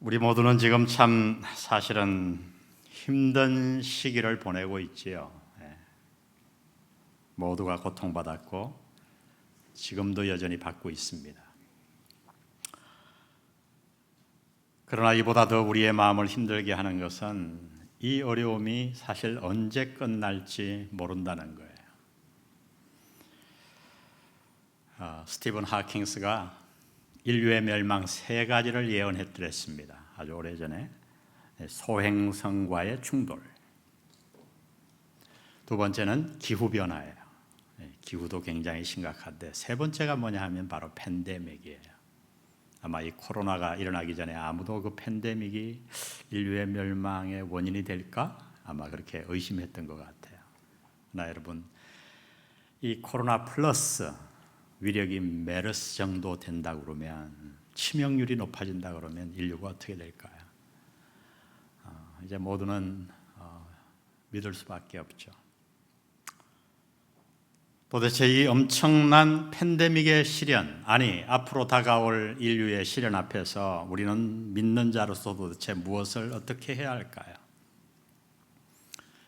우리 모두는 지금 참 사실은 힘든 시기를 보내고 있지요. 모두가 고통받았고 지금도 여전히 받고 있습니다. 그러나 이보다 더 우리의 마음을 힘들게 하는 것은 이 어려움이 사실 언제 끝날지 모른다는 거예요. 스티븐 하킹스가 인류의 멸망 세 가지를 예언했더랬습니다. 아주 오래전에. 소행성과의 충돌, 두 번째는 기후변화예요. 기후도 굉장히 심각한데 세 번째가 뭐냐 하면 바로 팬데믹이에요. 아마 이 코로나가 일어나기 전에 아무도 그 팬데믹이 인류의 멸망의 원인이 될까? 아마 그렇게 의심했던 것 같아요. 그러나 여러분, 이 코로나 플러스 위력이 메르스 정도 된다 그러면, 치명률이 높아진다 그러면 인류가 어떻게 될까요? 이제 모두는 믿을 수밖에 없죠. 도대체 이 엄청난 팬데믹의 시련, 아니 앞으로 다가올 인류의 시련 앞에서 우리는 믿는 자로서 도대체 무엇을 어떻게 해야 할까요?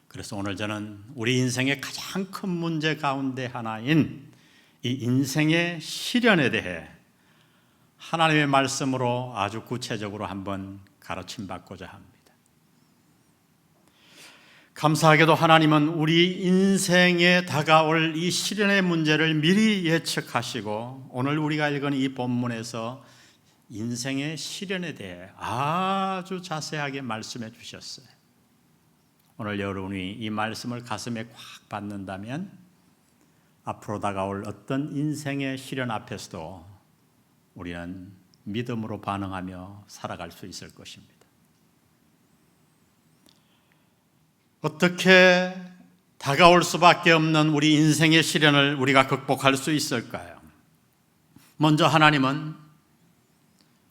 그래서 오늘 저는 우리 인생의 가장 큰 문제 가운데 하나인 이 인생의 시련에 대해 하나님의 말씀으로 아주 구체적으로 한번 가르침 받고자 합니다. 감사하게도 하나님은 우리 인생에 다가올 이 시련의 문제를 미리 예측하시고 오늘 우리가 읽은 이 본문에서 인생의 시련에 대해 아주 자세하게 말씀해 주셨어요. 오늘 여러분이 이 말씀을 가슴에 꽉 받는다면 앞으로 다가올 어떤 인생의 시련 앞에서도 우리는 믿음으로 반응하며 살아갈 수 있을 것입니다. 어떻게 다가올 수밖에 없는 우리 인생의 시련을 우리가 극복할 수 있을까요? 먼저 하나님은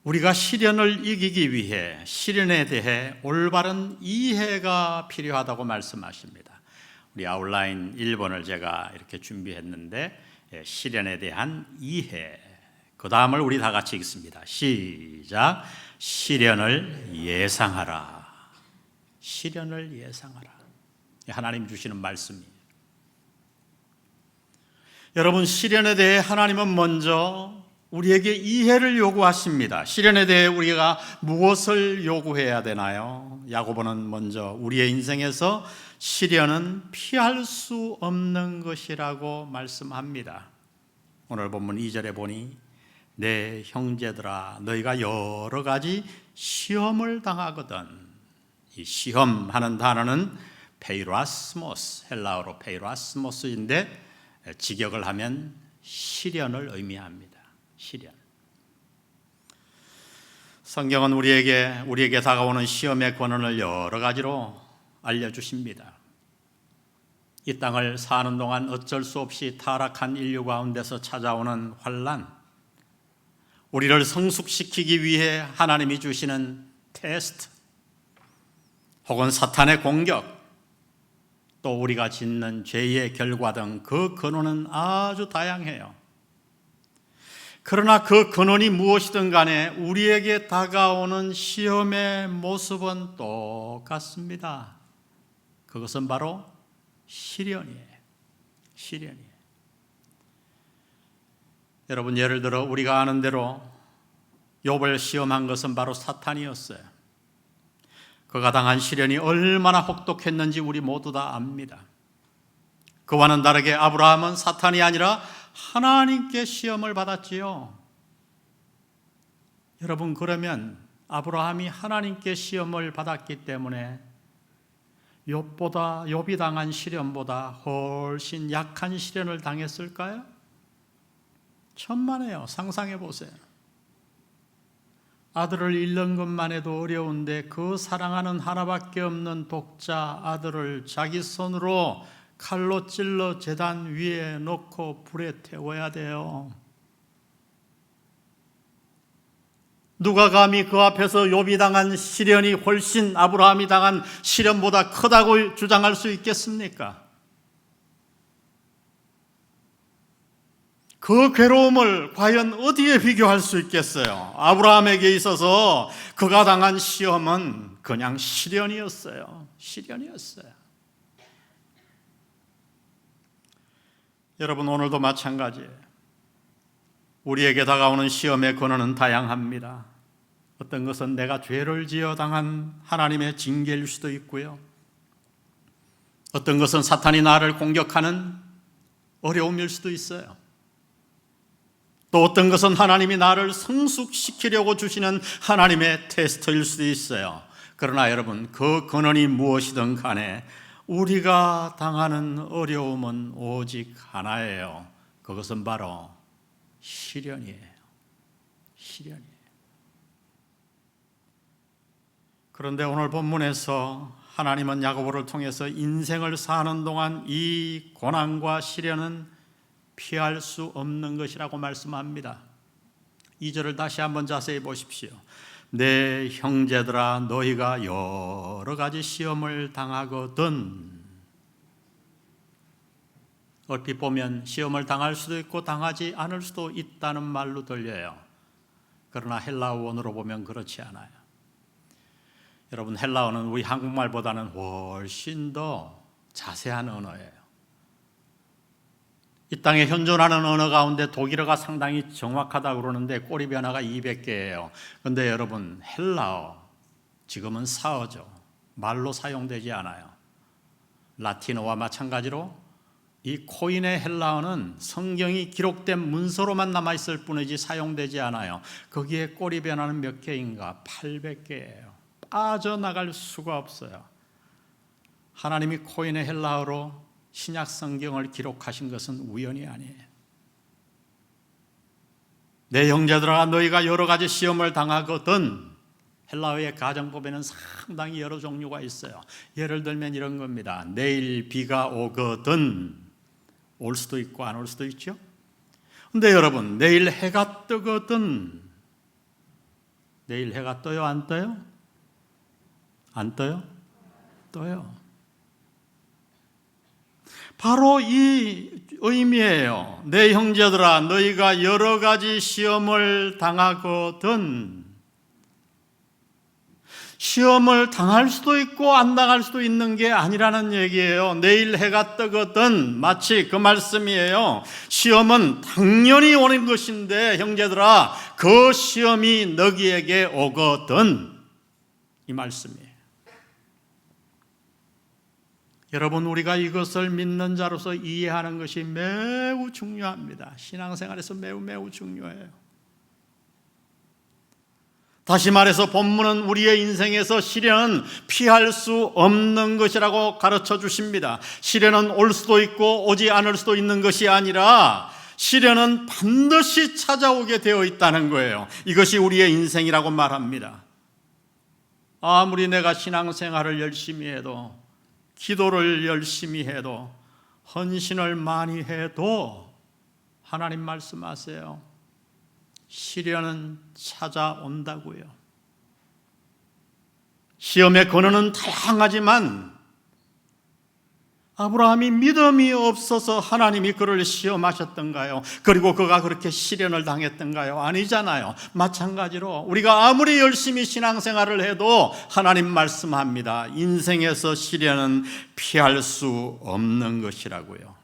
우리가 시련을 이기기 위해 시련에 대해 올바른 이해가 필요하다고 말씀하십니다. 우리 아웃라인 1번을 제가 이렇게 준비했는데 시련에 대한 이해, 그 다음을 우리 다 같이 읽습니다. 시작. 시련을 예상하라. 시련을 예상하라. 하나님 주시는 말씀이에요. 여러분, 시련에 대해 하나님은 먼저 우리에게 이해를 요구하십니다. 시련에 대해 우리가 무엇을 요구해야 되나요? 야고보는 먼저 우리의 인생에서 시련은 피할 수 없는 것이라고 말씀합니다. 오늘 본문 2절에 보니 내 형제들아 너희가 여러 가지 시험을 당하거든. 이 시험하는 단어는 페이로아스모스, 헬라어로 페이로아스모스인데 직역을 하면 시련을 의미합니다. 시련. 성경은 우리에게 다가오는 시험의 권한을 여러 가지로 알려주십니다. 이 땅을 사는 동안 어쩔 수 없이 타락한 인류 가운데서 찾아오는 환난, 우리를 성숙시키기 위해 하나님이 주시는 테스트, 혹은 사탄의 공격, 또 우리가 짓는 죄의 결과 등 그 근원은 아주 다양해요. 그러나 그 근원이 무엇이든 간에 우리에게 다가오는 시험의 모습은 똑같습니다. 그것은 바로 시련이에요. 시련이에요. 여러분, 예를 들어 우리가 아는 대로 욥을 시험한 것은 바로 사탄이었어요. 그가 당한 시련이 얼마나 혹독했는지 우리 모두 다 압니다. 그와는 다르게 아브라함은 사탄이 아니라 하나님께 시험을 받았지요. 여러분, 그러면 아브라함이 하나님께 시험을 받았기 때문에 욥이 당한 시련보다 훨씬 약한 시련을 당했을까요? 천만에요. 상상해 보세요. 아들을 잃는 것만 해도 어려운데 그 사랑하는 하나밖에 없는 독자 아들을 자기 손으로 칼로 찔러 제단 위에 놓고 불에 태워야 돼요. 누가 감히 그 앞에서 욥이 당한 시련이 훨씬 아브라함이 당한 시련보다 크다고 주장할 수 있겠습니까? 그 괴로움을 과연 어디에 비교할 수 있겠어요? 아브라함에게 있어서 그가 당한 시험은 그냥 시련이었어요. 시련이었어요. 여러분, 오늘도 마찬가지예요. 우리에게 다가오는 시험의 근원은 다양합니다. 어떤 것은 내가 죄를 지어 당한 하나님의 징계일 수도 있고요. 어떤 것은 사탄이 나를 공격하는 어려움일 수도 있어요. 또 어떤 것은 하나님이 나를 성숙시키려고 주시는 하나님의 테스트일 수도 있어요. 그러나 여러분, 그 근원이 무엇이든 간에 우리가 당하는 어려움은 오직 하나예요. 그것은 바로 시련이에요. 시련이에요. 그런데 오늘 본문에서 하나님은 야고보를 통해서 인생을 사는 동안 이 고난과 시련은 피할 수 없는 것이라고 말씀합니다. 2절을 다시 한번 자세히 보십시오. 내 형제들아, 너희가 여러 가지 시험을 당하거든. 얼핏 보면 시험을 당할 수도 있고 당하지 않을 수도 있다는 말로 들려요. 그러나 헬라어원으로 보면 그렇지 않아요. 여러분, 헬라어는 우리 한국말보다는 훨씬 더 자세한 언어예요. 이 땅에 현존하는 언어 가운데 독일어가 상당히 정확하다고 그러는데 꼬리 변화가 200개예요. 그런데 여러분, 헬라어 지금은 사어죠. 말로 사용되지 않아요. 라틴어와 마찬가지로 이 코인의 헬라어는 성경이 기록된 문서로만 남아있을 뿐이지 사용되지 않아요. 거기에 꼬리 변화는 몇 개인가? 800개예요. 빠져나갈 수가 없어요. 하나님이 코인의 헬라어로 신약 성경을 기록하신 것은 우연이 아니에요. 내 형제들아, 너희가 여러 가지 시험을 당하거든. 헬라어의 가정법에는 상당히 여러 종류가 있어요. 예를 들면 이런 겁니다. 내일 비가 오거든. 올 수도 있고 안 올 수도 있죠. 근데 여러분, 내일 해가 뜨거든. 내일 해가 떠요, 안 떠요? 안 떠요? 떠요. 바로 이 의미예요. 내 형제들아, 너희가 여러 가지 시험을 당하거든. 시험을 당할 수도 있고 안 당할 수도 있는 게 아니라는 얘기예요. 내일 해가 뜨거든. 마치 그 말씀이에요. 시험은 당연히 오는 것인데 형제들아, 그 시험이 너희에게 오거든. 이 말씀이에요. 여러분, 우리가 이것을 믿는 자로서 이해하는 것이 매우 중요합니다. 신앙생활에서 매우 중요해요. 다시 말해서 본문은 우리의 인생에서 시련은 피할 수 없는 것이라고 가르쳐 주십니다. 시련은 올 수도 있고 오지 않을 수도 있는 것이 아니라 시련은 반드시 찾아오게 되어 있다는 거예요. 이것이 우리의 인생이라고 말합니다. 아무리 내가 신앙생활을 열심히 해도, 기도를 열심히 해도, 헌신을 많이 해도 하나님 말씀하세요. 시련은 찾아온다고요. 시험의 근원은 다양하지만 아브라함이 믿음이 없어서 하나님이 그를 시험하셨던가요? 그리고 그가 그렇게 시련을 당했던가요? 아니잖아요. 마찬가지로 우리가 아무리 열심히 신앙생활을 해도 하나님 말씀합니다. 인생에서 시련은 피할 수 없는 것이라고요.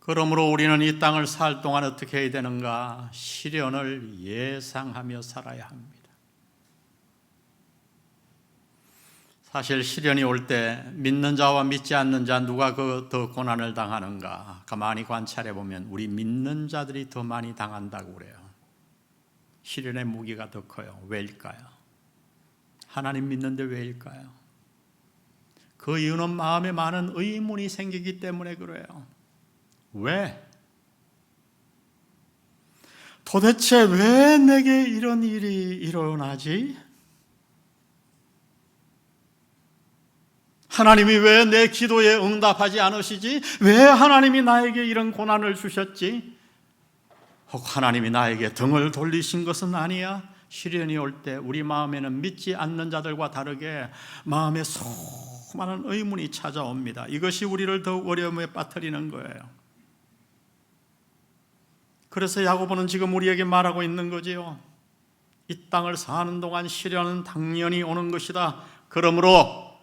그러므로 우리는 이 땅을 살 동안 어떻게 해야 되는가? 시련을 예상하며 살아야 합니다. 사실 시련이 올 때 믿는 자와 믿지 않는 자 누가 더 고난을 당하는가? 가만히 관찰해 보면 우리 믿는 자들이 더 많이 당한다고 그래요. 시련의 무게가 더 커요. 왜일까요? 하나님 믿는데 왜일까요? 그 이유는 마음에 많은 의문이 생기기 때문에 그래요. 왜? 도대체 왜 내게 이런 일이 일어나지? 하나님이 왜 내 기도에 응답하지 않으시지? 왜 하나님이 나에게 이런 고난을 주셨지? 혹 하나님이 나에게 등을 돌리신 것은 아니야? 시련이 올 때 우리 마음에는 믿지 않는 자들과 다르게 마음에 수많은 의문이 찾아옵니다. 이것이 우리를 더욱 어려움에 빠뜨리는 거예요. 그래서 야고보는 지금 우리에게 말하고 있는 거지요. 이 땅을 사는 동안 시련은 당연히 오는 것이다. 그러므로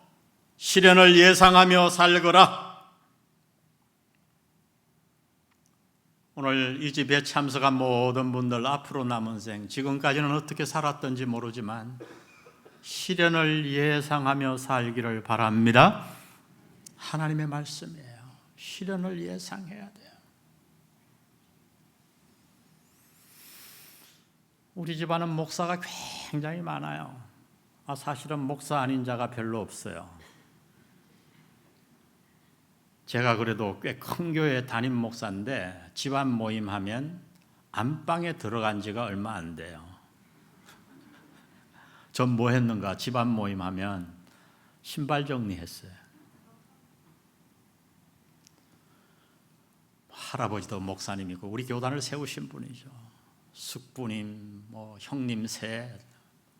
시련을 예상하며 살거라. 오늘 이 집에 참석한 모든 분들 앞으로 남은 생, 지금까지는 어떻게 살았던지 모르지만 시련을 예상하며 살기를 바랍니다. 하나님의 말씀이에요. 시련을 예상해야 돼요. 우리 집안은 목사가 굉장히 많아요. 사실은 목사 아닌 자가 별로 없어요. 제가 그래도 꽤 큰 교회 담임 목사인데 집안 모임하면 안방에 들어간 지가 얼마 안 돼요. 전 뭐 했는가? 집안 모임하면 신발 정리했어요. 할아버지도 목사님이고 우리 교단을 세우신 분이죠. 숙부님, 형님 셋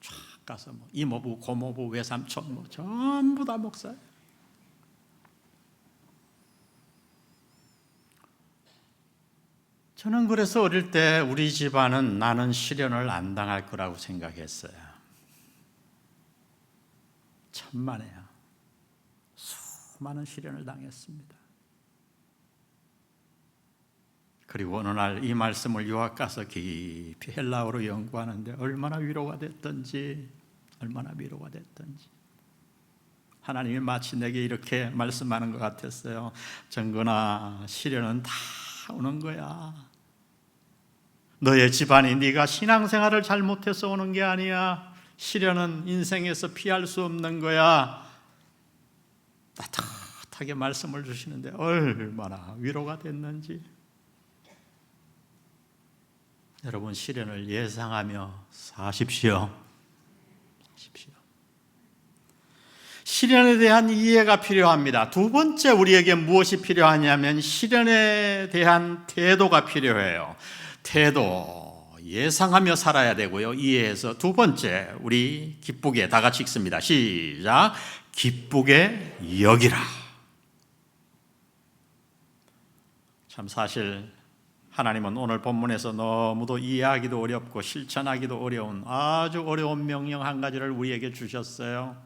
쫙 가서 이모부, 고모부, 외삼촌 전부 다 목사예요. 저는 그래서 어릴 때 우리 집안은 나는 시련을 안 당할 거라고 생각했어요. 천만에요. 수많은 시련을 당했습니다. 그리고 어느 날 이 말씀을 유학 가서 깊이 헬라어로 연구하는데 얼마나 위로가 됐던지 하나님이 마치 내게 이렇게 말씀하는 것 같았어요. 정근아, 시련은 다 오는 거야. 너의 집안이 네가 신앙생활을 잘못해서 오는 게 아니야. 시련은 인생에서 피할 수 없는 거야. 따뜻하게 말씀을 주시는데 얼마나 위로가 됐는지. 여러분, 시련을 예상하며 사십시오. 시련에 대한 이해가 필요합니다. 두 번째, 우리에게 무엇이 필요하냐면 시련에 대한 태도가 필요해요. 태도, 예상하며 살아야 되고요. 이해해서 두 번째, 우리 기쁘게 다 같이 읽습니다. 시작. 기쁘게 여기라. 참 사실 하나님은 오늘 본문에서 너무도 이해하기도 어렵고 실천하기도 어려운 아주 어려운 명령 한 가지를 우리에게 주셨어요.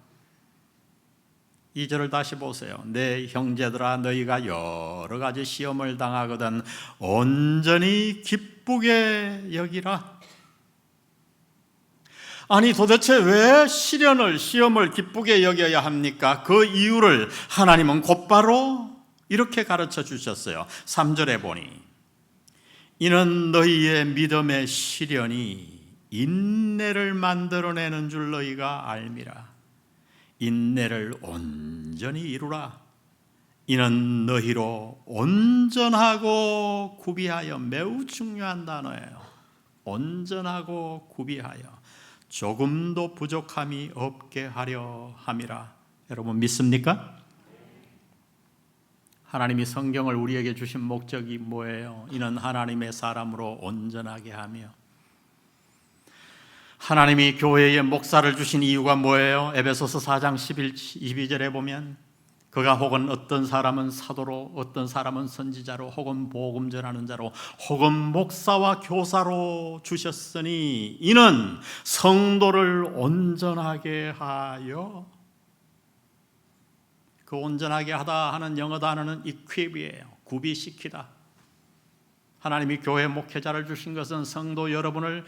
2절을 다시 보세요. 내 형제들아, 너희가 여러 가지 시험을 당하거든 온전히 기쁘게 여기라. 아니, 도대체 왜 시험을 기쁘게 여겨야 합니까? 그 이유를 하나님은 곧바로 이렇게 가르쳐 주셨어요. 3절에 보니 이는 너희의 믿음의 시련이 인내를 만들어내는 줄 너희가 알미라. 인내를 온전히 이루라. 이는 너희로 온전하고 구비하여, 매우 중요한 단어예요. 온전하고 구비하여 조금도 부족함이 없게 하려 함이라. 여러분 믿습니까? 하나님이 성경을 우리에게 주신 목적이 뭐예요? 이는 하나님의 사람으로 온전하게 하며. 하나님이 교회에 목사를 주신 이유가 뭐예요? 에베소서 4장 12절에 보면 그가 혹은 어떤 사람은 사도로, 어떤 사람은 선지자로, 혹은 복음 전하는 자로, 혹은 목사와 교사로 주셨으니 이는 성도를 온전하게 하여. 그 온전하게 하다 하는 영어 단어는 equip이에요. 구비시키다. 하나님이 교회 목회자를 주신 것은 성도 여러분을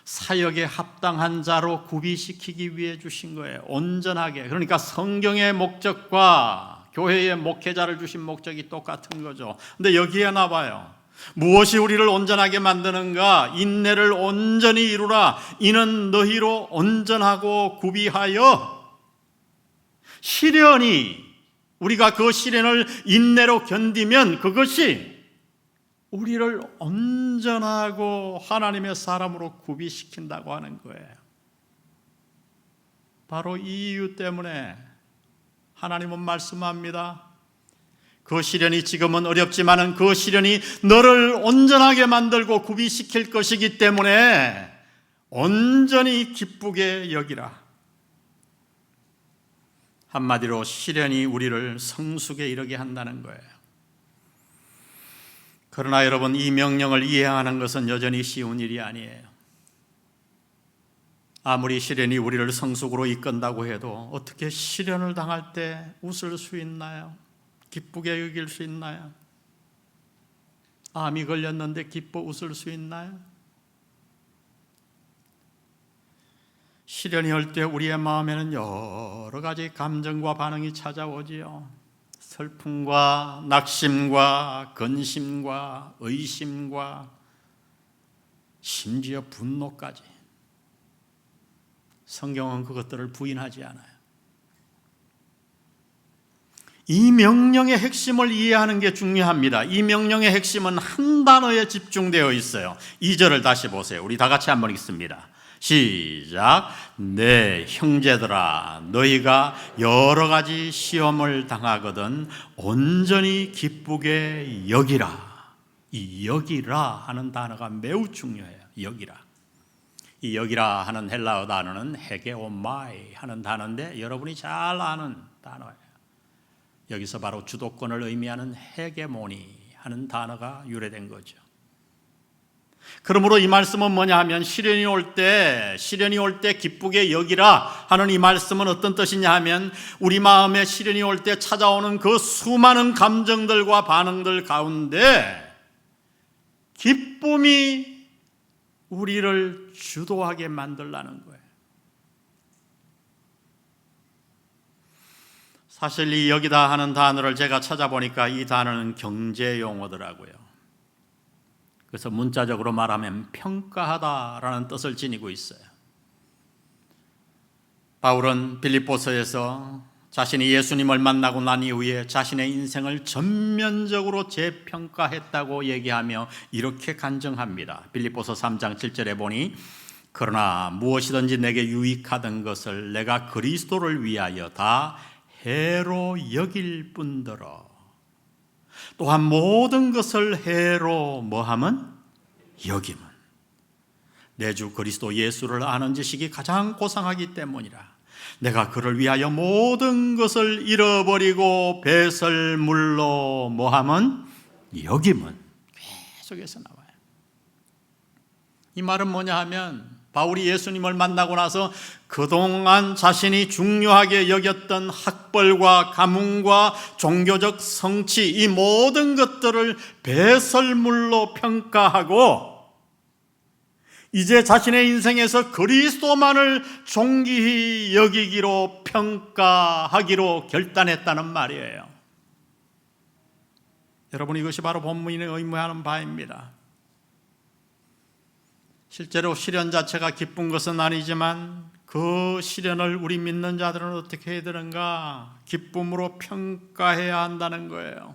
사역에 합당한 자로 구비시키기 위해 주신 거예요. 온전하게. 그러니까 성경의 목적과 교회의 목회자를 주신 목적이 똑같은 거죠. 근데 여기에 나와요. 무엇이 우리를 온전하게 만드는가? 인내를 온전히 이루라. 이는 너희로 온전하고 구비하여. 시련이, 우리가 그 시련을 인내로 견디면 그것이 우리를 온전하고 하나님의 사람으로 구비시킨다고 하는 거예요. 바로 이 이유 때문에 하나님은 말씀합니다. 그 시련이 지금은 어렵지만은 그 시련이 너를 온전하게 만들고 구비시킬 것이기 때문에 온전히 기쁘게 여기라. 한마디로 시련이 우리를 성숙에 이르게 한다는 거예요. 그러나 여러분, 이 명령을 이행하는 것은 여전히 쉬운 일이 아니에요. 아무리 시련이 우리를 성숙으로 이끈다고 해도 어떻게 시련을 당할 때 웃을 수 있나요? 기쁘게 여길 수 있나요? 암이 걸렸는데 기뻐 웃을 수 있나요? 시련이 올 때 우리의 마음에는 여러 가지 감정과 반응이 찾아오지요. 슬픔과 낙심과 근심과 의심과 심지어 분노까지. 성경은 그것들을 부인하지 않아요. 이 명령의 핵심을 이해하는 게 중요합니다. 이 명령의 핵심은 한 단어에 집중되어 있어요. 2절을 다시 보세요. 우리 다 같이 한번 읽습니다. 시작. 내 형제들아, 너희가 여러 가지 시험을 당하거든 온전히 기쁘게 여기라. 이 여기라 하는 단어가 매우 중요해요. 여기라. 이 여기라 하는 헬라어 단어는 헤게오마이 하는 단어인데 여러분이 잘 아는 단어예요. 여기서 바로 주도권을 의미하는 헤게모니 하는 단어가 유래된 거죠. 그러므로 이 말씀은 뭐냐 하면 시련이 올 때 기쁘게 여기라 하는 이 말씀은 어떤 뜻이냐 하면 우리 마음에 시련이 올 때 찾아오는 그 수많은 감정들과 반응들 가운데 기쁨이 우리를 주도하게 만들라는 거예요. 사실 이 여기다 하는 단어를 제가 찾아보니까 이 단어는 경제 용어더라고요. 그래서 문자적으로 말하면 평가하다라는 뜻을 지니고 있어요. 바울은 빌립보서에서 자신이 예수님을 만나고 난 이후에 자신의 인생을 전면적으로 재평가했다고 얘기하며 이렇게 간증합니다. 빌립보서 3장 7절에 보니 그러나 무엇이든지 내게 유익하던 것을 내가 그리스도를 위하여 다 해로 여길 뿐더러 또한 모든 것을 해로 뭐함은 여김은 내 주 그리스도 예수를 아는 지식이 가장 고상하기 때문이라. 내가 그를 위하여 모든 것을 잃어버리고 배설물로 뭐함은 여김은 계속해서 나와요. 이 말은 뭐냐 하면 바울이 예수님을 만나고 나서 그동안 자신이 중요하게 여겼던 학벌과 가문과 종교적 성취 이 모든 것들을 배설물로 평가하고 이제 자신의 인생에서 그리스도만을 존귀히 여기기로 평가하기로 결단했다는 말이에요. 여러분, 이것이 바로 본문이 의미하는 바입니다. 실제로 시련 자체가 기쁜 것은 아니지만 그 시련을 우리 믿는 자들은 어떻게 해야 되는가? 기쁨으로 평가해야 한다는 거예요.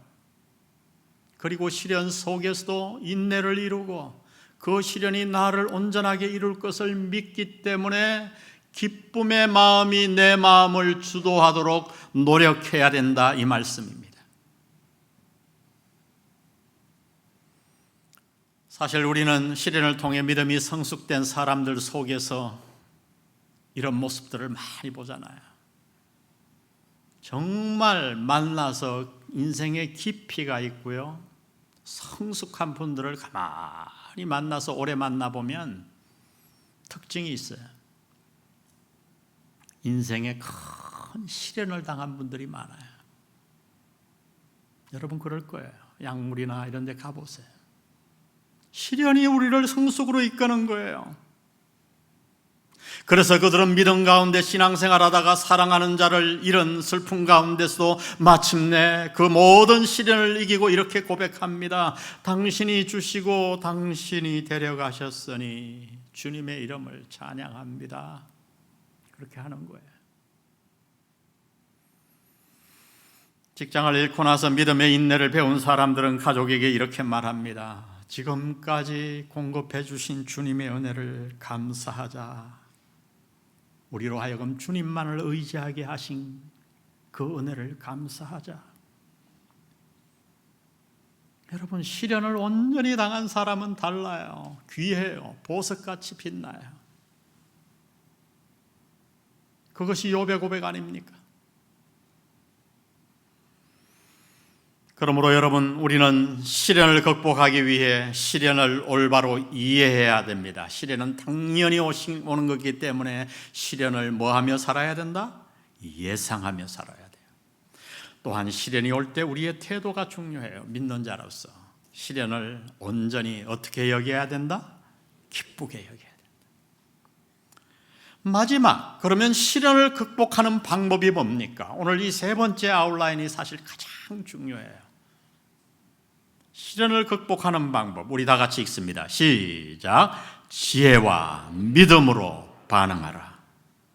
그리고 시련 속에서도 인내를 이루고 그 시련이 나를 온전하게 이룰 것을 믿기 때문에 기쁨의 마음이 내 마음을 주도하도록 노력해야 된다, 이 말씀입니다. 사실 우리는 시련을 통해 믿음이 성숙된 사람들 속에서 이런 모습들을 많이 보잖아요. 정말 만나서 인생의 깊이가 있고요, 성숙한 분들을 가만히 만나서 오래 만나보면 특징이 있어요. 인생에 큰 시련을 당한 분들이 많아요. 여러분 그럴 거예요. 약물이나 이런 데 가보세요. 시련이 우리를 성숙으로 이끄는 거예요. 그래서 그들은 믿음 가운데 신앙생활하다가 사랑하는 자를 잃은 슬픔 가운데서도 마침내 그 모든 시련을 이기고 이렇게 고백합니다. 당신이 주시고 당신이 데려가셨으니 주님의 이름을 찬양합니다. 그렇게 하는 거예요. 직장을 잃고 나서 믿음의 인내를 배운 사람들은 가족에게 이렇게 말합니다. 지금까지 공급해 주신 주님의 은혜를 감사하자. 우리로 하여금 주님만을 의지하게 하신 그 은혜를 감사하자. 여러분, 시련을 온전히 당한 사람은 달라요. 귀해요. 보석같이 빛나요. 그것이 욥의 고백 아닙니까? 그러므로 여러분, 우리는 시련을 극복하기 위해 시련을 올바로 이해해야 됩니다. 시련은 당연히 오는 것이기 때문에 시련을 뭐하며 살아야 된다? 예상하며 살아야 돼요. 또한 시련이 올 때 우리의 태도가 중요해요. 믿는 자로서 시련을 온전히 어떻게 여겨야 된다? 기쁘게 여겨야 된다. 마지막, 그러면 시련을 극복하는 방법이 뭡니까? 오늘 이 세 번째 아웃라인이 사실 가장 중요해요. 시련을 극복하는 방법, 우리 다 같이 읽습니다. 시작. 지혜와 믿음으로 반응하라.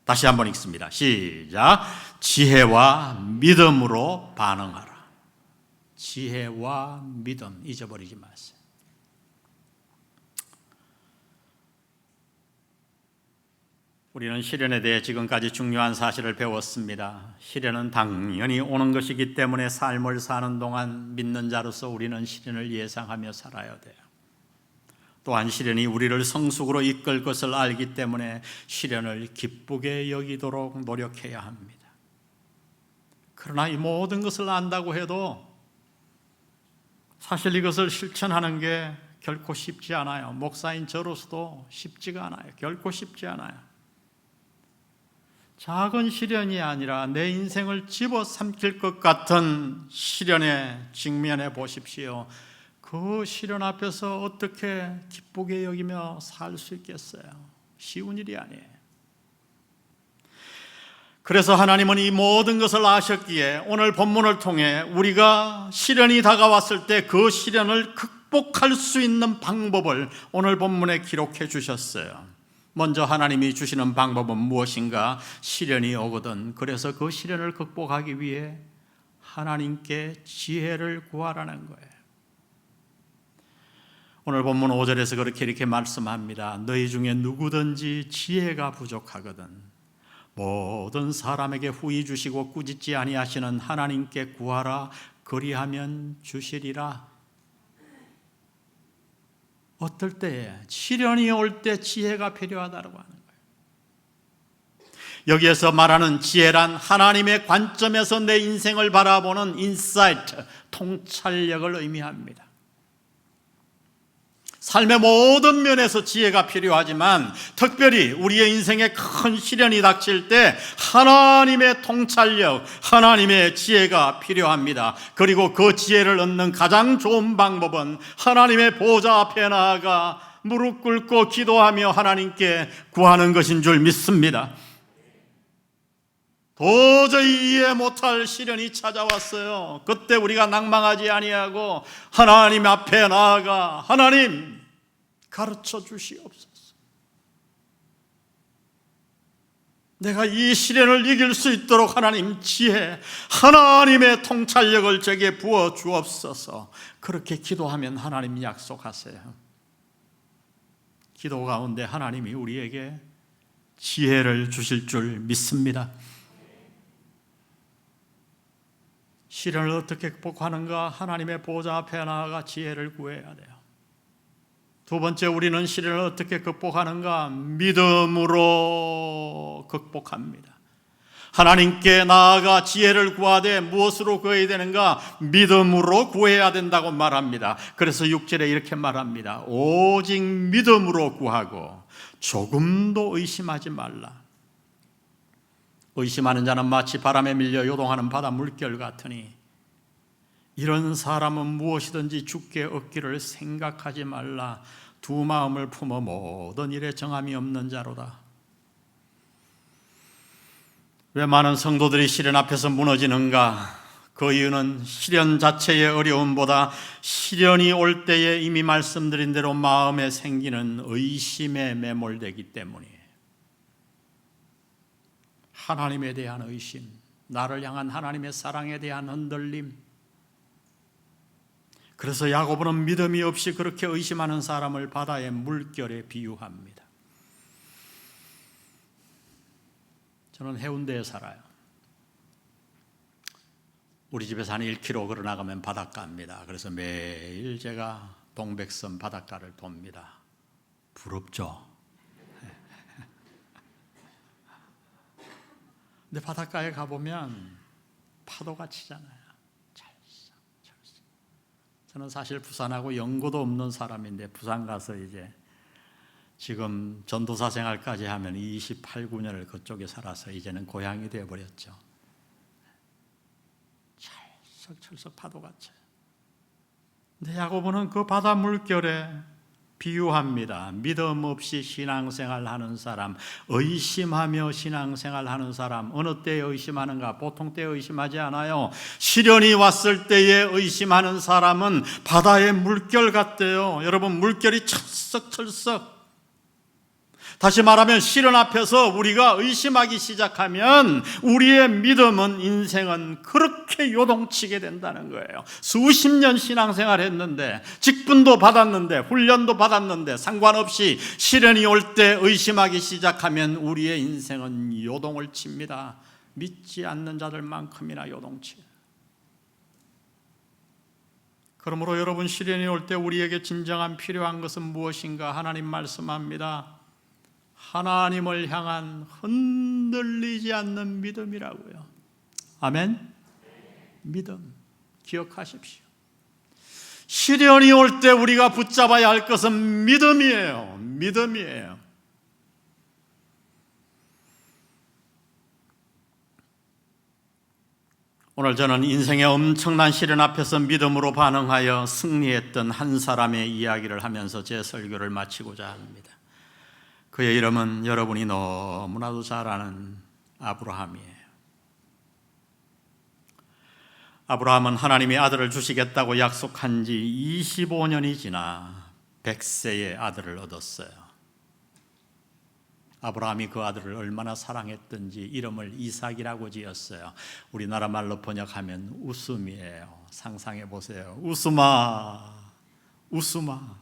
다시 한번 읽습니다. 시작. 지혜와 믿음으로 반응하라. 지혜와 믿음 잊어버리지 마세요. 우리는 시련에 대해 지금까지 중요한 사실을 배웠습니다. 시련은 당연히 오는 것이기 때문에 삶을 사는 동안 믿는 자로서 우리는 시련을 예상하며 살아야 돼요. 또한 시련이 우리를 성숙으로 이끌 것을 알기 때문에 시련을 기쁘게 여기도록 노력해야 합니다. 그러나 이 모든 것을 안다고 해도 사실 이것을 실천하는 게 결코 쉽지 않아요. 목사인 저로서도 쉽지가 않아요. 결코 쉽지 않아요. 작은 시련이 아니라 내 인생을 집어삼킬 것 같은 시련에 직면해 보십시오. 그 시련 앞에서 어떻게 기쁘게 여기며 살 수 있겠어요? 쉬운 일이 아니에요. 그래서 하나님은 이 모든 것을 아셨기에 오늘 본문을 통해 우리가 시련이 다가왔을 때 그 시련을 극복할 수 있는 방법을 오늘 본문에 기록해 주셨어요. 먼저 하나님이 주시는 방법은 무엇인가? 시련이 오거든 그래서 그 시련을 극복하기 위해 하나님께 지혜를 구하라는 거예요. 오늘 본문 5절에서 이렇게 말씀합니다. 너희 중에 누구든지 지혜가 부족하거든 모든 사람에게 후히 주시고 꾸짖지 아니하시는 하나님께 구하라. 그리하면 주시리라. 어떨 때에 시련이 올 때 지혜가 필요하다고 하는 거예요. 여기에서 말하는 지혜란 하나님의 관점에서 내 인생을 바라보는 인사이트, 통찰력을 의미합니다. 삶의 모든 면에서 지혜가 필요하지만 특별히 우리의 인생에 큰 시련이 닥칠 때 하나님의 통찰력, 하나님의 지혜가 필요합니다. 그리고 그 지혜를 얻는 가장 좋은 방법은 하나님의 보좌 앞에 나아가 무릎 꿇고 기도하며 하나님께 구하는 것인 줄 믿습니다. 도저히 이해 못할 시련이 찾아왔어요. 그때 우리가 낭망하지 아니하고 하나님 앞에 나아가 하나님 가르쳐 주시옵소서. 내가 이 시련을 이길 수 있도록 하나님 지혜, 하나님의 통찰력을 제게 부어 주옵소서. 그렇게 기도하면 하나님 약속하세요. 기도 가운데 하나님이 우리에게 지혜를 주실 줄 믿습니다. 시련을 어떻게 극복하는가? 하나님의 보좌 앞에 나아가 지혜를 구해야 돼요. 두 번째, 우리는 시련을 어떻게 극복하는가? 믿음으로 극복합니다. 하나님께 나아가 지혜를 구하되 무엇으로 구해야 되는가? 믿음으로 구해야 된다고 말합니다. 그래서 6절에 이렇게 말합니다. 오직 믿음으로 구하고 조금도 의심하지 말라. 의심하는 자는 마치 바람에 밀려 요동하는 바다 물결 같으니 이런 사람은 무엇이든지 주께 얻기를 생각하지 말라. 두 마음을 품어 모든 일에 정함이 없는 자로다. 왜 많은 성도들이 시련 앞에서 무너지는가? 그 이유는 시련 자체의 어려움보다 시련이 올 때에 이미 말씀드린 대로 마음에 생기는 의심에 매몰되기 때문이에요. 하나님에 대한 의심, 나를 향한 하나님의 사랑에 대한 흔들림. 그래서 야고보는 믿음이 없이 그렇게 의심하는 사람을 바다의 물결에 비유합니다. 저는 해운대에 살아요. 우리 집에서 한 1km 걸어 나가면 바닷가입니다. 그래서 매일 제가 동백섬 바닷가를 돕니다. 부럽죠? 근데 바닷가에 가보면 파도가 치잖아요. 찰싹찰싹. 저는 사실 부산하고 연고도 없는 사람인데 부산 가서 이제 지금 전도사 생활까지 하면 28, 9년을 그쪽에 살아서 이제는 고향이 되어버렸죠. 철썩철썩 파도가 쳐요. 근데 야고보는 그 바다 물결에 비유합니다. 믿음 없이 신앙생활하는 사람, 의심하며 신앙생활하는 사람, 어느 때에 의심하는가? 보통 때에 의심하지 않아요. 시련이 왔을 때에 의심하는 사람은 바다의 물결 같대요. 여러분, 물결이 철썩철썩. 다시 말하면 시련 앞에서 우리가 의심하기 시작하면 우리의 믿음은, 인생은 그렇게 요동치게 된다는 거예요. 수십 년 신앙생활 했는데, 직분도 받았는데, 훈련도 받았는데 상관없이 시련이 올 때 의심하기 시작하면 우리의 인생은 요동을 칩니다. 믿지 않는 자들만큼이나 요동치. 그러므로 여러분, 시련이 올 때 우리에게 진정한 필요한 것은 무엇인가? 하나님 말씀합니다. 하나님을 향한 흔들리지 않는 믿음이라고요. 아멘? 믿음, 기억하십시오. 시련이 올 때 우리가 붙잡아야 할 것은 믿음이에요. 믿음이에요. 오늘 저는 인생의 엄청난 시련 앞에서 믿음으로 반응하여 승리했던 한 사람의 이야기를 하면서 제 설교를 마치고자 합니다. 그의 이름은 여러분이 너무나도 잘 아는 아브라함이에요. 아브라함은 하나님이 아들을 주시겠다고 약속한 지 25년이 지나 100세의 아들을 얻었어요. 아브라함이 그 아들을 얼마나 사랑했던지 이름을 이삭이라고 지었어요. 우리나라 말로 번역하면 웃음이에요. 상상해 보세요. 웃음아, 웃음아,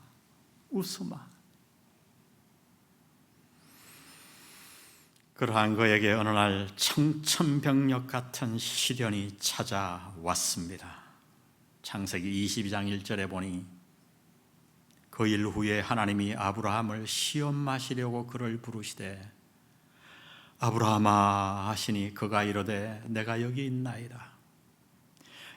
웃음아. 그러한 그에게 어느 날 청천벽력 같은 시련이 찾아왔습니다. 창세기 22장 1절에 보니 그 일 후에 하나님이 아브라함을 시험하시려고 그를 부르시되 아브라함아 하시니 그가 이르되 내가 여기 있나이다.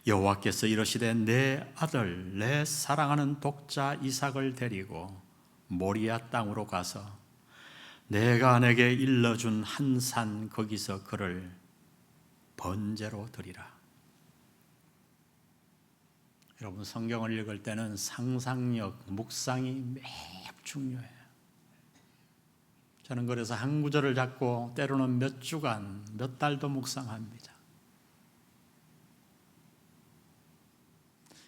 여호와께서 이르시되 내 아들 내 사랑하는 독자 이삭을 데리고 모리아 땅으로 가서 내가 내게 일러준 한 산 거기서 그를 번제로 드리라. 여러분, 성경을 읽을 때는 상상력, 묵상이 매우 중요해요. 저는 그래서 한 구절을 잡고 때로는 몇 주간, 몇 달도 묵상합니다.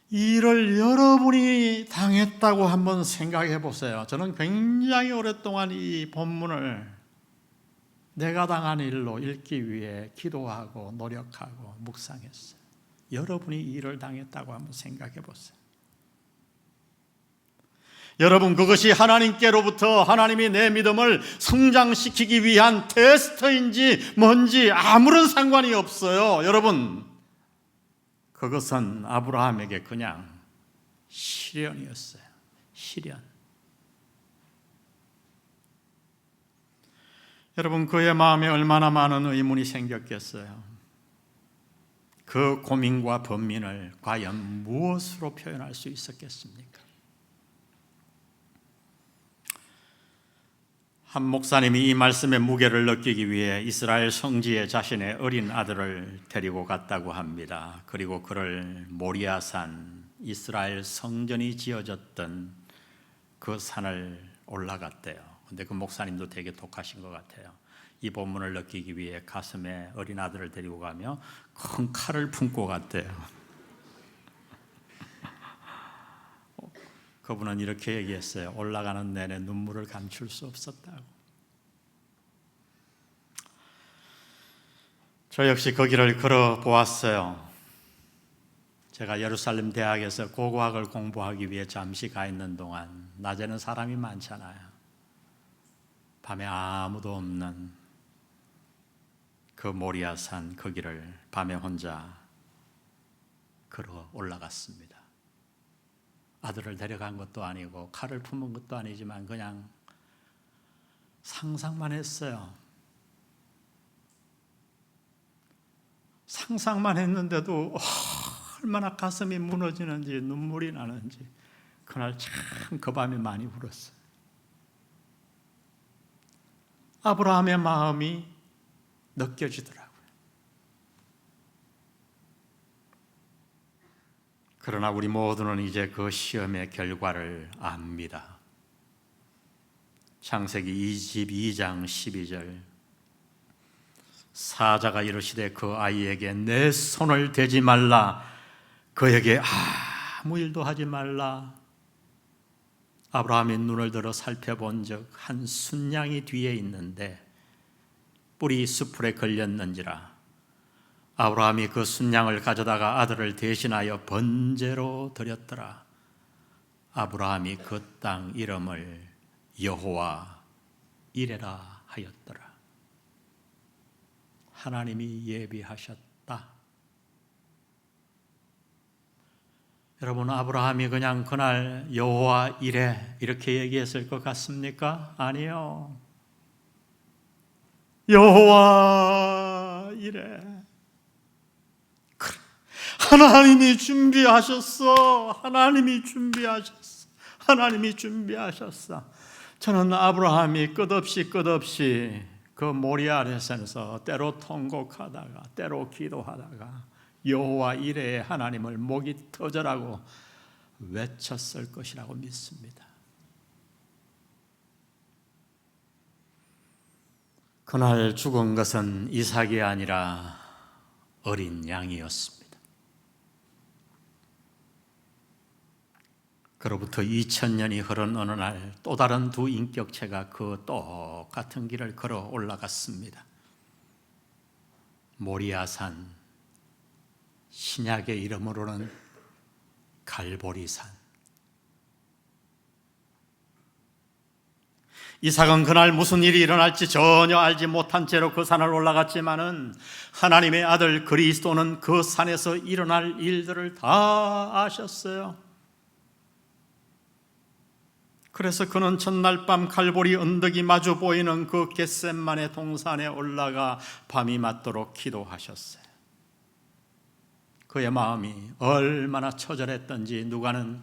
이 일을 여러분이 당했다고 한번 생각해 보세요. 저는 굉장히 오랫동안 이 본문을 내가 당한 일로 읽기 위해 기도하고 노력하고 묵상했어요. 여러분이 이 일을 당했다고 한번 생각해 보세요. 여러분, 그것이 하나님께로부터 하나님이 내 믿음을 성장시키기 위한 테스트인지 뭔지 아무런 상관이 없어요. 여러분, 그것은 아브라함에게 그냥 시련이었어요. 시련. 여러분, 그의 마음에 얼마나 많은 의문이 생겼겠어요. 그 고민과 번민을 과연 무엇으로 표현할 수 있었겠습니까? 한 목사님이 이 말씀의 무게를 느끼기 위해 이스라엘 성지에 자신의 어린 아들을 데리고 갔다고 합니다. 그리고 그를 모리아산, 이스라엘 성전이 지어졌던 그 산을 올라갔대요. 근데 그 목사님도 되게 독하신 것 같아요. 이 본문을 느끼기 위해 가슴에 어린 아들을 데리고 가며 큰 칼을 품고 갔대요. 그분은 이렇게 얘기했어요. 올라가는 내내 눈물을 감출 수 없었다고. 저 역시 그 길을 걸어 보았어요. 제가 예루살렘 대학에서 고고학을 공부하기 위해 잠시 가 있는 동안 낮에는 사람이 많잖아요. 밤에 아무도 없는 그 모리아산 그 길을 밤에 혼자 걸어 올라갔습니다. 아들을 데려간 것도 아니고 칼을 품은 것도 아니지만 그냥 상상만 했어요. 상상만 했는데도 얼마나 가슴이 무너지는지 눈물이 나는지 그날 참 그 밤에 많이 울었어요. 아브라함의 마음이 느껴지더라고요. 그러나 우리 모두는 이제 그 시험의 결과를 압니다. 창세기 22장 12절, 사자가 이르시되 그 아이에게 내 손을 대지 말라, 그에게 아무 일도 하지 말라. 아브라함이 눈을 들어 살펴본 적 한 순양이 뒤에 있는데 뿔이 수풀에 걸렸는지라 아브라함이 그 순양을 가져다가 아들을 대신하여 번제로 드렸더라. 아브라함이 그 땅 이름을 여호와 이레라 하였더라. 하나님이 예비하셨다. 여러분, 아브라함이 그냥 그날 여호와 이레 이렇게 얘기했을 것 같습니까? 아니요. 여호와 이레. 하나님이 준비하셨어. 하나님이 준비하셨어. 하나님이 준비하셨어. 저는 아브라함이 끝없이 그 모리아 아래산에서 때로 통곡하다가 때로 기도하다가 여호와 이레의 하나님을 목이 터져라고 외쳤을 것이라고 믿습니다. 그날 죽은 것은 이삭이 아니라 어린 양이었습니다. 그로부터 2000년이 흐른 어느 날 또 다른 두 인격체가 그 똑같은 길을 걸어 올라갔습니다. 모리아산, 신약의 이름으로는 갈보리산. 이삭은 그날 무슨 일이 일어날지 전혀 알지 못한 채로 그 산을 올라갔지만은 하나님의 아들 그리스도는 그 산에서 일어날 일들을 다 아셨어요. 그래서 그는 첫날 밤 갈보리 언덕이 마주 보이는 그 겟셋만의 동산에 올라가 밤이 맞도록 기도하셨어요. 그의 마음이 얼마나 처절했던지 누가는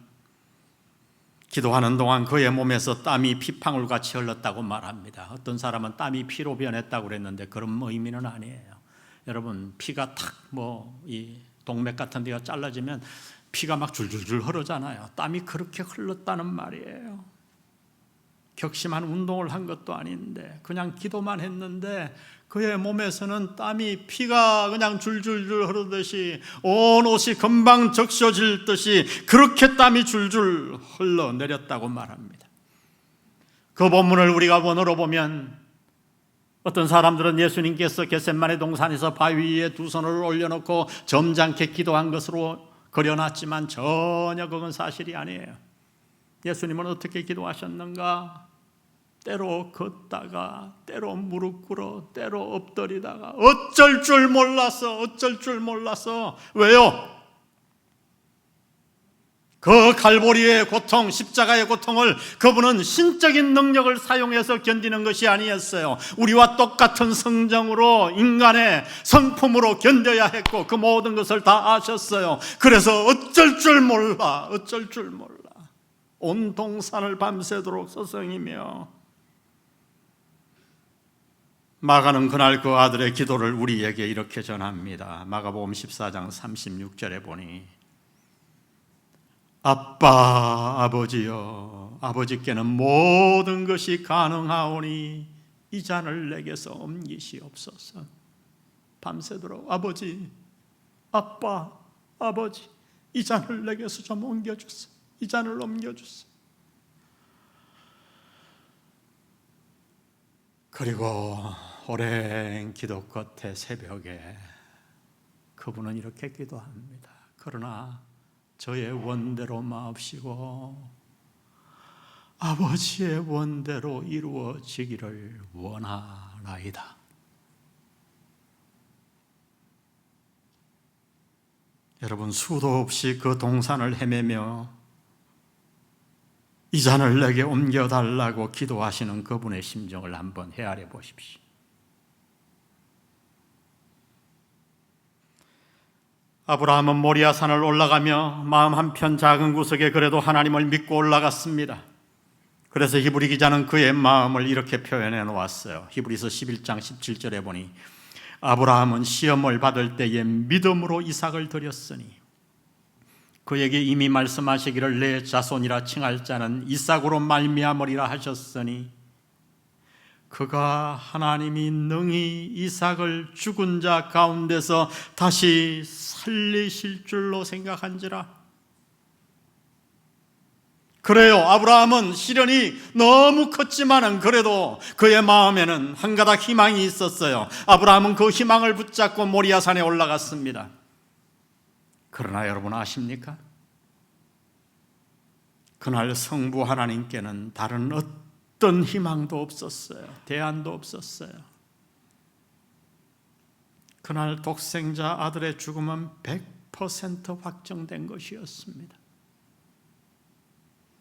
기도하는 동안 그의 몸에서 땀이 피방울같이 흘렀다고 말합니다. 어떤 사람은 땀이 피로 변했다고 그랬는데 그런 의미는 아니에요. 여러분, 피가 이 동맥 같은 데가 잘라지면 피가 막 줄줄줄 흐르잖아요. 땀이 그렇게 흘렀다는 말이에요. 격심한 운동을 한 것도 아닌데 그냥 기도만 했는데 그의 몸에서는 땀이 피가 그냥 줄줄줄 흐르듯이 온 옷이 금방 적셔질 듯이 그렇게 땀이 줄줄 흘러내렸다고 말합니다. 그 본문을 우리가 원어로 보면 어떤 사람들은 예수님께서 겟셋마네 동산에서 바위 위에 두 손을 올려놓고 점잖게 기도한 것으로 그려놨지만 전혀 그건 사실이 아니에요. 예수님은 어떻게 기도하셨는가? 때로 걷다가 때로 무릎 꿇어 때로 엎드리다가 어쩔 줄 몰라서 왜요? 그 갈보리의 고통, 십자가의 고통을 그분은 신적인 능력을 사용해서 견디는 것이 아니었어요. 우리와 똑같은 성정으로 인간의 성품으로 견뎌야 했고 그 모든 것을 다 아셨어요. 그래서 어쩔 줄 몰라 온 동산을 밤새도록 서성이며 마가는 그날 그 아들의 기도를 우리에게 이렇게 전합니다. 마가복음 14장 36절에 보니 아빠 아버지여 아버지께는 모든 것이 가능하오니 이 잔을 내게서 옮기시옵소서. 밤새도록 아버지 아빠 아버지 이 잔을 내게서 좀 옮겨주세요. 이 잔을 옮겨주세요. 그리고 오랜 기도 끝에 새벽에 그분은 이렇게 기도합니다. 그러나 저의 원대로 마옵시고 아버지의 원대로 이루어지기를 원하나이다. 여러분, 수도 없이 그 동산을 헤매며 이 잔을 내게 옮겨달라고 기도하시는 그분의 심정을 한번 헤아려 보십시오. 아브라함은 모리아 산을 올라가며 마음 한편 작은 구석에 그래도 하나님을 믿고 올라갔습니다. 그래서 히브리 기자는 그의 마음을 이렇게 표현해 놓았어요. 히브리서 11장 17절에 보니 아브라함은 시험을 받을 때에 믿음으로 이삭을 드렸으니 그에게 이미 말씀하시기를 내 자손이라 칭할 자는 이삭으로 말미암으리라 하셨으니 그가 하나님이 능히 이삭을 죽은 자 가운데서 다시 살리실 줄로 생각한지라. 그래요, 아브라함은 시련이 너무 컸지만은 그래도 그의 마음에는 한 가닥 희망이 있었어요. 아브라함은 그 희망을 붙잡고 모리아산에 올라갔습니다. 그러나 여러분 아십니까? 그날 성부 하나님께는 다른 어떤 희망도 없었어요. 대안도 없었어요. 그날 독생자 아들의 죽음은 100% 확정된 것이었습니다.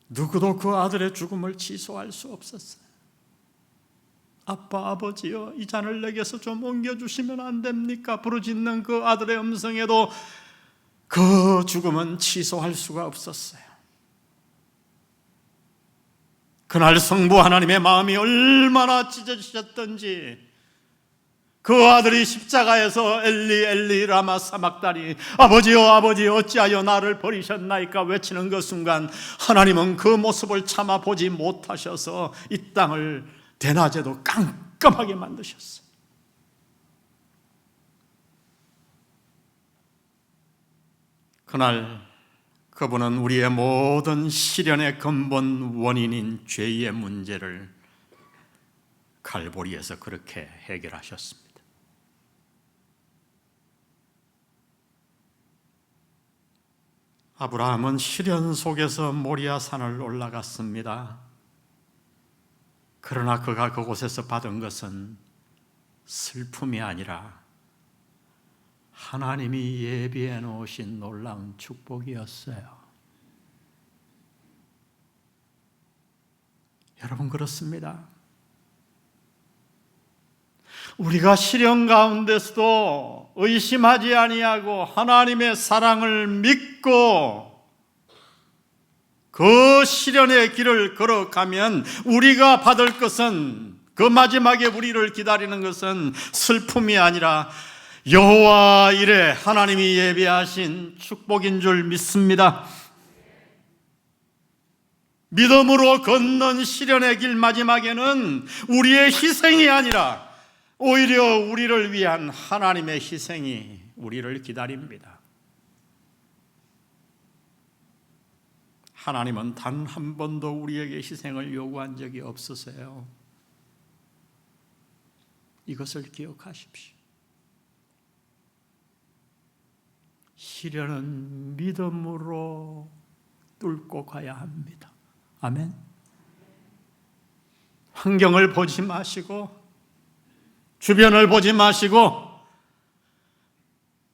누구도 그 아들의 죽음을 취소할 수 없었어요. 아빠, 아버지여, 이 잔을 내게서 좀 옮겨주시면 안 됩니까? 부르짖는 그 아들의 음성에도 그 죽음은 취소할 수가 없었어요. 그날 성부 하나님의 마음이 얼마나 찢어지셨던지 그 아들이 십자가에서 엘리 엘리 라마 사막다니 아버지여 아버지여 어찌하여 나를 버리셨나이까 외치는 그 순간 하나님은 그 모습을 참아 보지 못하셔서 이 땅을 대낮에도 깜깜하게 만드셨어요. 그날 그분은 우리의 모든 시련의 근본 원인인 죄의 문제를 갈보리에서 그렇게 해결하셨습니다. 아브라함은 시련 속에서 모리아 산을 올라갔습니다. 그러나 그가 그곳에서 받은 것은 슬픔이 아니라 하나님이 예비해 놓으신 놀라운 축복이었어요. 여러분 그렇습니다. 우리가 시련 가운데서도 의심하지 아니하고 하나님의 사랑을 믿고 그 시련의 길을 걸어가면 우리가 받을 것은 그 마지막에 우리를 기다리는 것은 슬픔이 아니라 여호와 이레 하나님이 예비하신 축복인 줄 믿습니다. 믿음으로 걷는 시련의 길 마지막에는 우리의 희생이 아니라 오히려 우리를 위한 하나님의 희생이 우리를 기다립니다. 하나님은 단 한 번도 우리에게 희생을 요구한 적이 없으세요. 이것을 기억하십시오. 시련은 믿음으로 뚫고 가야 합니다. 아멘. 환경을 보지 마시고 주변을 보지 마시고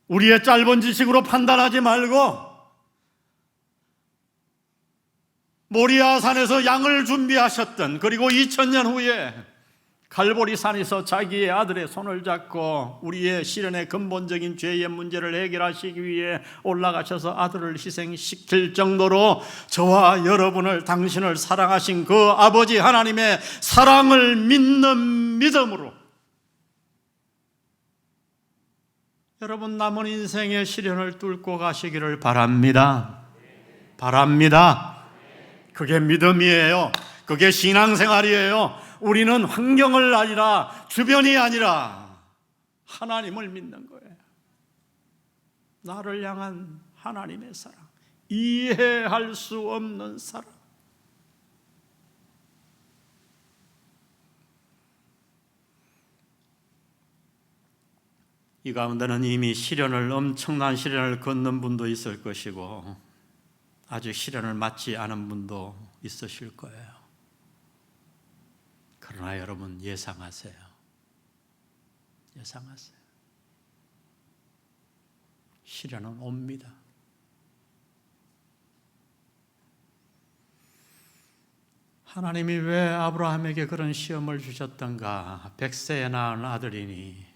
우리의 짧은 지식으로 판단하지 말고 모리아 산에서 양을 준비하셨던 그리고 2000년 후에 갈보리 산에서 자기의 아들의 손을 잡고 우리의 시련의 근본적인 죄의 문제를 해결하시기 위해 올라가셔서 아들을 희생시킬 정도로 저와 여러분을 당신을 사랑하신 그 아버지 하나님의 사랑을 믿는 믿음으로 여러분 남은 인생의 시련을 뚫고 가시기를 바랍니다. 바랍니다. 그게 믿음이에요. 그게 신앙생활이에요. 우리는 환경을 아니라 주변이 아니라 하나님을 믿는 거예요. 나를 향한 하나님의 사랑, 이해할 수 없는 사랑. 이 가운데는 이미 엄청난 시련을 걷는 분도 있을 것이고 아직 시련을 맞지 않은 분도 있으실 거예요. 그러나 여러분 예상하세요. 예상하세요. 시련은 옵니다. 하나님이 왜 아브라함에게 그런 시험을 주셨던가? 100세에 낳은 아들이니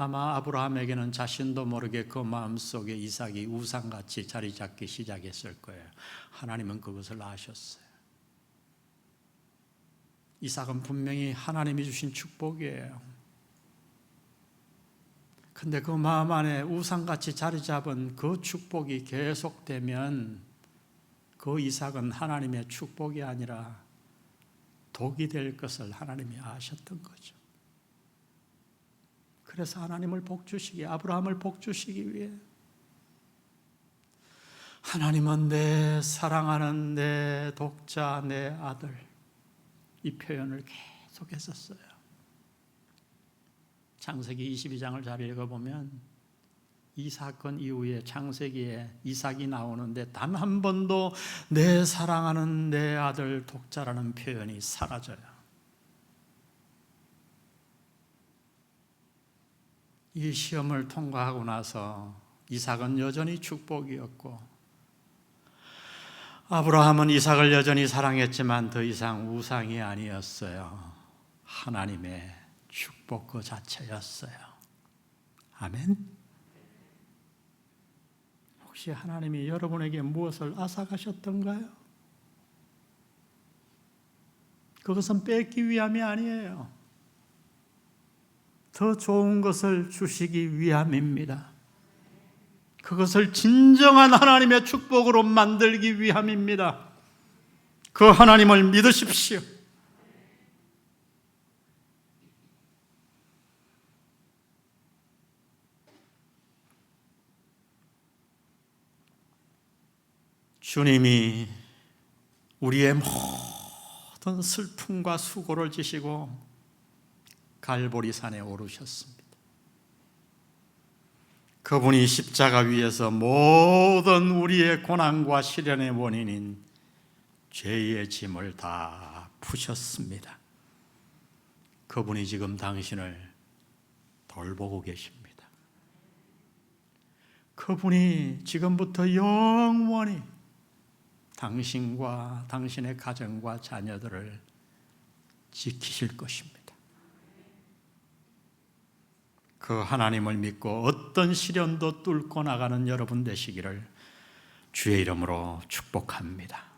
아마 아브라함에게는 자신도 모르게 그 마음속에 이삭이 우상같이 자리 잡기 시작했을 거예요. 하나님은 그것을 아셨어요. 이삭은 분명히 하나님이 주신 축복이에요. 근데 그 마음 안에 우상같이 자리 잡은 그 축복이 계속되면 그 이삭은 하나님의 축복이 아니라 독이 될 것을 하나님이 아셨던 거죠. 그래서 하나님을 복주시기, 아브라함을 복주시기 위해 하나님은 내 사랑하는 내 독자, 내 아들, 이 표현을 계속 했었어요. 창세기 22장을 잘 읽어보면 이 사건 이후에 창세기에 이삭이 나오는데 단 한 번도 내 사랑하는 내 아들 독자라는 표현이 사라져요. 이 시험을 통과하고 나서 이삭은 여전히 축복이었고 아브라함은 이삭을 여전히 사랑했지만 더 이상 우상이 아니었어요. 하나님의 축복 그 자체였어요. 아멘. 혹시 하나님이 여러분에게 무엇을 앗아가셨던가요? 그것은 뺏기 위함이 아니에요. 더 좋은 것을 주시기 위함입니다. 그것을 진정한 하나님의 축복으로 만들기 위함입니다. 그 하나님을 믿으십시오. 주님이 우리의 모든 슬픔과 수고를 지시고 갈보리산에 오르셨습니다. 그분이 십자가 위에서 모든 우리의 고난과 시련의 원인인 죄의 짐을 다 푸셨습니다. 그분이 지금 당신을 돌보고 계십니다. 그분이 지금부터 영원히 당신과 당신의 가정과 자녀들을 지키실 것입니다. 그 하나님을 믿고 어떤 시련도 뚫고 나가는 여러분 되시기를 주의 이름으로 축복합니다.